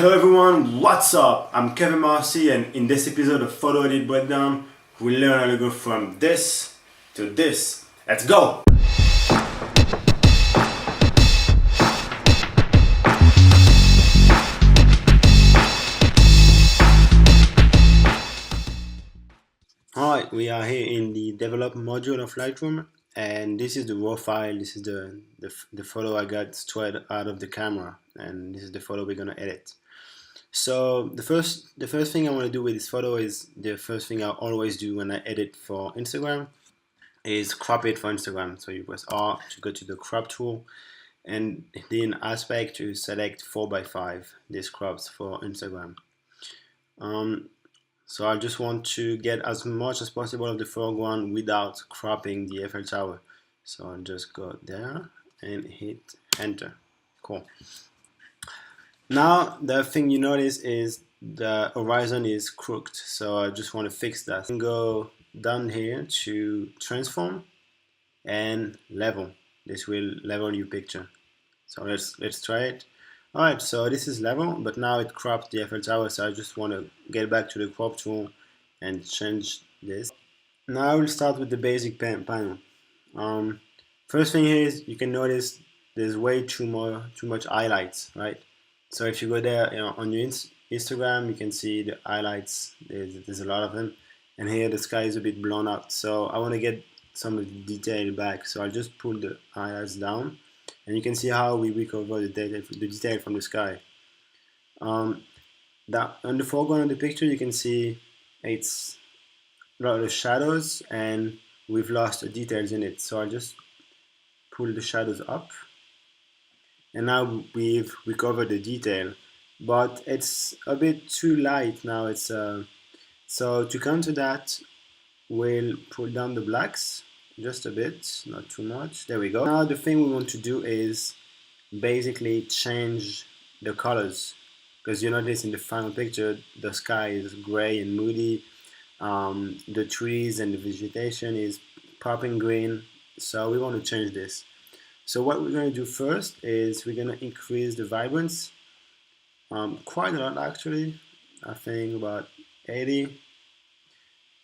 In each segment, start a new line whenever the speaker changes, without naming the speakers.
Hello everyone, what's up? I'm Kevin Marcy, and in this episode of Photo Edit Breakdown, we learn how to go from this to this. Let's go! Alright, we are here in the develop module of Lightroom, and this is the raw file. This is the photo I got straight out of the camera, and this is the photo we're gonna edit. So the first thing I want to do with this photo is the first thing I always do when I edit for Instagram is crop it for Instagram. So you press R to go to the crop tool, and then aspect to select 4:5. This crops for Instagram. So I just want to get as much as possible of the foreground without cropping the Eiffel Tower. So I'll just go there and hit enter. Cool. Now the thing you notice is the horizon is crooked, so I just want to fix that. Go down here to transform and level. This will level your picture. So let's try it. Alright, so this is level, but now it cropped the Eiffel Tower, so I just want to get back to the crop tool and change this. Now we'll start with the basic panel. First thing here is you can notice there's way too much highlights, right? So if you go there, on your Instagram, you can see the highlights. There's a lot of them, and here the sky is a bit blown out. So I want to get some of the detail back. So I'll just pull the highlights down, and you can see how we recover the detail from the sky. That on the foreground of the picture, you can see it's a lot of shadows, and we've lost the details in it. So I'll just pull the shadows up. And now we've recovered the detail, but it's a bit too light now. It's so to counter that, we'll pull down the blacks just a bit, not too much. There we go. Now the thing we want to do is basically change the colors, because you notice in the final picture the sky is gray and moody. The trees and the vegetation is popping green, so we want to change this. So what we're going to do first is we're going to increase the vibrance quite a lot, actually. I think about 80.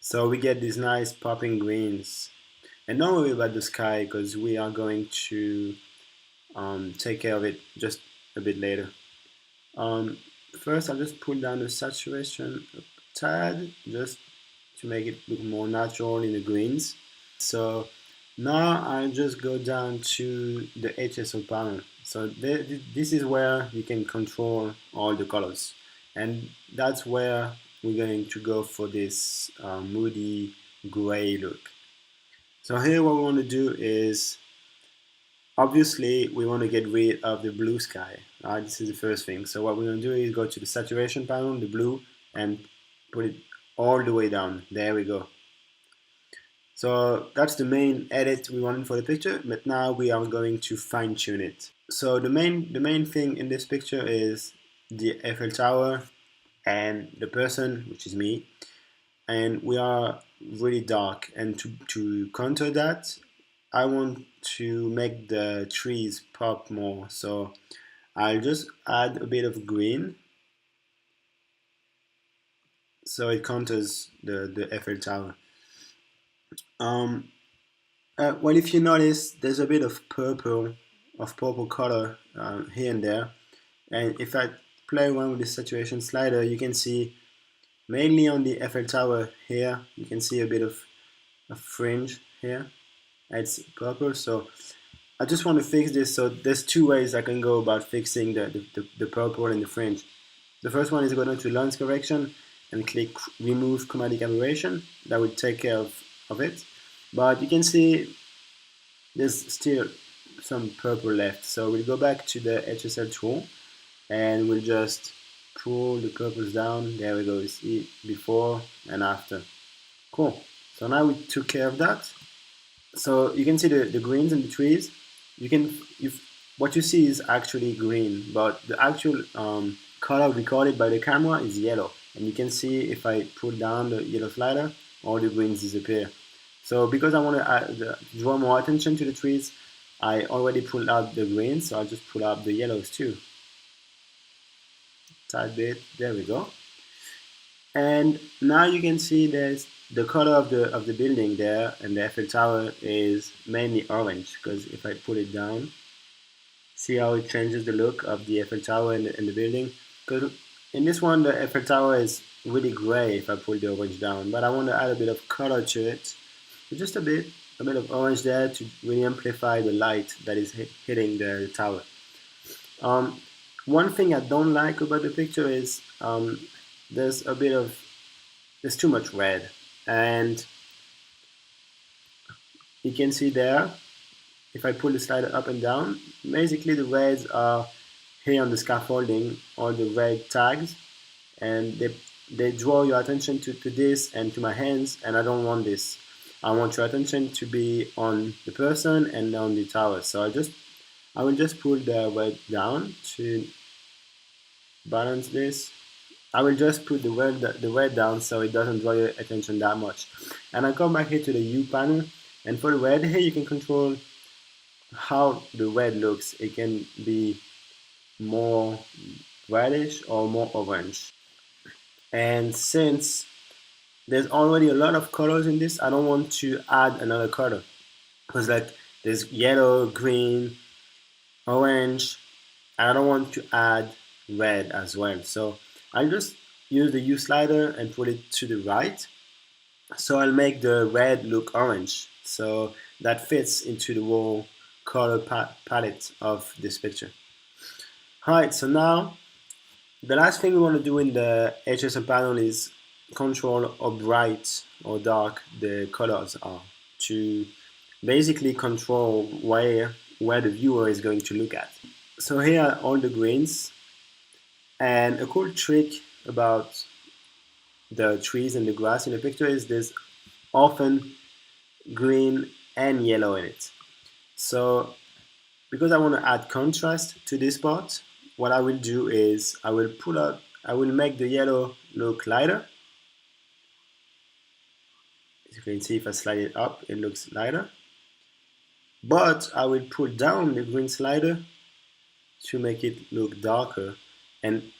So we get these nice popping greens. And don't worry about the sky, because we are going to take care of it just a bit later. First, I'll just pull down the saturation a tad, just to make it look more natural in the greens. So now I'll just go down to the HSO panel. So this is where you can control all the colors, and that's where we're going to go for this moody gray look. So here what we want to do is, obviously we want to get rid of the blue sky. This is the first thing. So what we're going to do is go to the saturation panel, the blue, and put it all the way down. There we go. So that's the main edit we wanted for the picture, but now we are going to fine tune it. So the main thing in this picture is the Eiffel Tower and the person, which is me, and we are really dark. And to counter that, I want to make the trees pop more. So I'll just add a bit of green, so it counters the Eiffel Tower. Well, if you notice, there's a bit of purple color here and there, and if I play around with the saturation slider, you can see mainly on the Eiffel Tower here, you can see a bit of a fringe here. It's purple, so I just want to fix this. So there's two ways I can go about fixing the purple and the fringe. The first one is go down to lens correction and click remove chromatic aberration. That would take care of it, but you can see there's still some purple left. So we'll go back to the HSL tool and we'll just pull the purples down. There we go. You see before and after. Cool. So now we took care of that. So you can see the greens and the trees. What you see is actually green, but the actual color recorded by the camera is yellow. And you can see if I pull down the yellow slider, all the greens disappear. So because I want to draw more attention to the trees, I already pulled out the greens, so I'll just pull out the yellows too. tad bit. There we go. And now you can see there's the color of the building there, and the Eiffel Tower is mainly orange, because if I pull it down, see how it changes the look of the Eiffel Tower and the building? Because in this one, the Eiffel Tower is really gray if I pull the orange down, but I want to add a bit of color to it. So just a bit of orange there to really amplify the light that is hitting the tower. One thing I don't like about the picture is there's too much red, and you can see there, if I pull the slider up and down, basically the reds are here on the scaffolding, or the red tags, and they draw your attention to this and to my hands, and I don't want this. I want your attention to be on the person and on the tower. So I will just pull the red down to balance this. I will just put the red down so it doesn't draw your attention that much. And I come back here to the hue panel, and for the red here you can control how the red looks. It can be more reddish or more orange. And since there's already a lot of colors in this, I don't want to add another color, because like there's yellow, green, orange, and I don't want to add red as well. So I'll just use the hue slider and put it to the right, so I'll make the red look orange, so that fits into the whole color palette of this picture. Alright, so now the last thing we want to do in the HSL panel is control how bright or dark the colors are, to basically control where the viewer is going to look at. So here are all the greens, and a cool trick about the trees and the grass in the picture is there's often green and yellow in it. So because I want to add contrast to this part, what I will do is I will make the yellow look lighter. As you can see, if I slide it up, it looks lighter. But I will pull down the green slider to make it look darker. And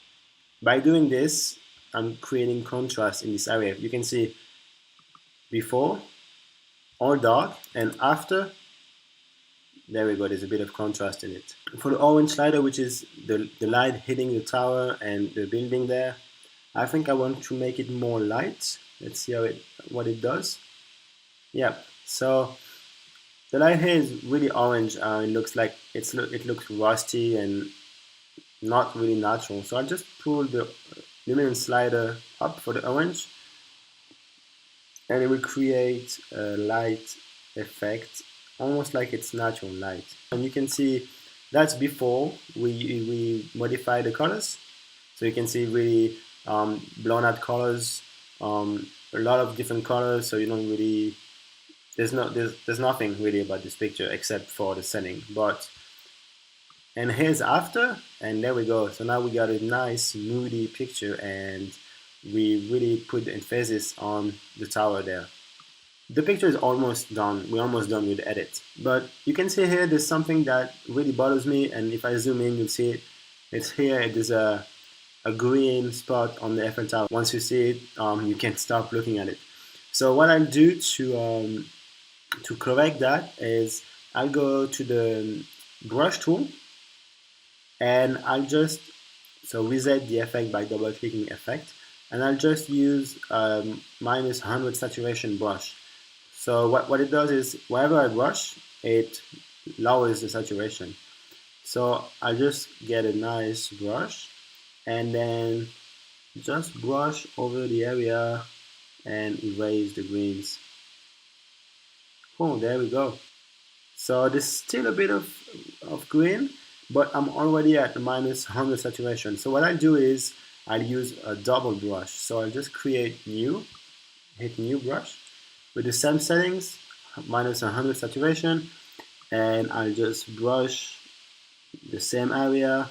by doing this, I'm creating contrast in this area. You can see before, all dark, and after, there we go, there's a bit of contrast in it. For the orange slider, which is the light hitting the tower and the building there, I think I want to make it more light. Let's see what it does. Yeah, so the light here is really orange. It looks like it looks rusty and not really natural. So I'll just pull the luminance slider up for the orange, and it will create a light effect, almost like it's natural light. And you can see that's before we modify the colors. So you can see really blown out colors, a lot of different colors. So you don't really, there's nothing really about this picture except for the setting. And here's after, and there we go. So now we got a nice moody picture, and we really put the emphasis on the tower there. The picture is almost done. We're almost done with the edit. But you can see here there's something that really bothers me, and if I zoom in, you'll see it. It's here. There's a green spot on the Eiffel Tower. Once you see it, you can't stop looking at it. So what I'll do to correct that is I'll go to the brush tool, and I'll just reset the effect by double clicking effect, and I'll just use minus 100 saturation brush. So what it does is wherever I brush, it lowers the saturation. So I'll just get a nice brush and then just brush over the area and erase the greens. Oh, there we go. So there's still a bit of green, but I'm already at minus 100 saturation. So what I'll do is I'll use a double brush. So I'll just create new, hit new brush with the same settings, minus 100 saturation, and I'll just brush the same area,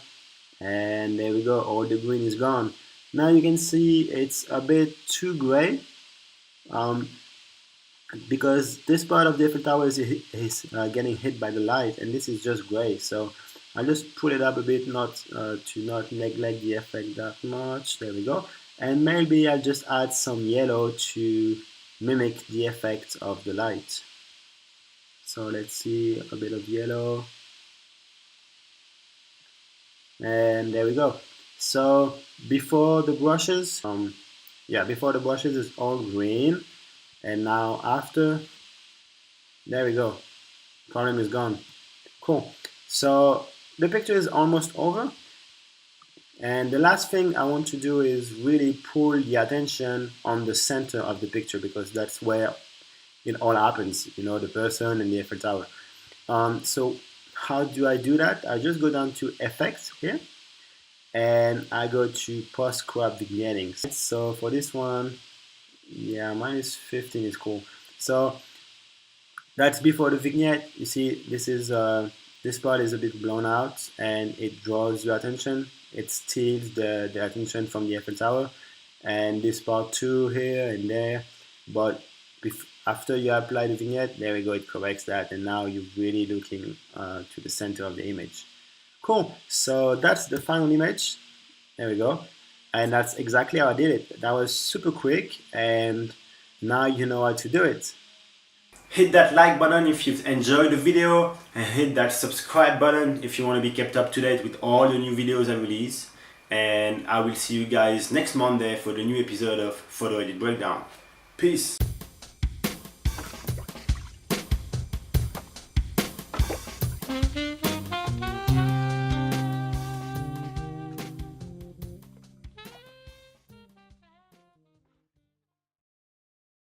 and there we go, all the green is gone. Now you can see it's a bit too gray, because this part of the Eiffel Tower is getting hit by the light, and this is just gray. So I'll just pull it up a bit, not to not neglect the effect that much. There we go. And maybe I'll just add some yellow to mimic the effect of the light. So let's see, a bit of yellow. And there we go. So before the brushes, before the brushes it's all green. And now after, there we go. Problem is gone. Cool. So the picture is almost over. And the last thing I want to do is really pull the attention on the center of the picture, because that's where it all happens, you know, the person and the Eiffel Tower. So how do I do that? I just go down to Effects here, and I go to Post Crop Vignetting. So for this one, yeah, -15 is cool. So that's before the vignette. You see, this part is a bit blown out, and it draws your attention. It steals the attention from the Eiffel Tower, and this part too here and there. But after you apply the vignette, there we go, it corrects that, and now you're really looking to the center of the image. Cool. So that's the final image. There we go. And that's exactly how I did it. That was super quick, and now you know how to do it. Hit that like button if you've enjoyed the video, and hit that subscribe button if you want to be kept up to date with all the new videos I release. And I will see you guys next Monday for the new episode of Photo Edit Breakdown. Peace!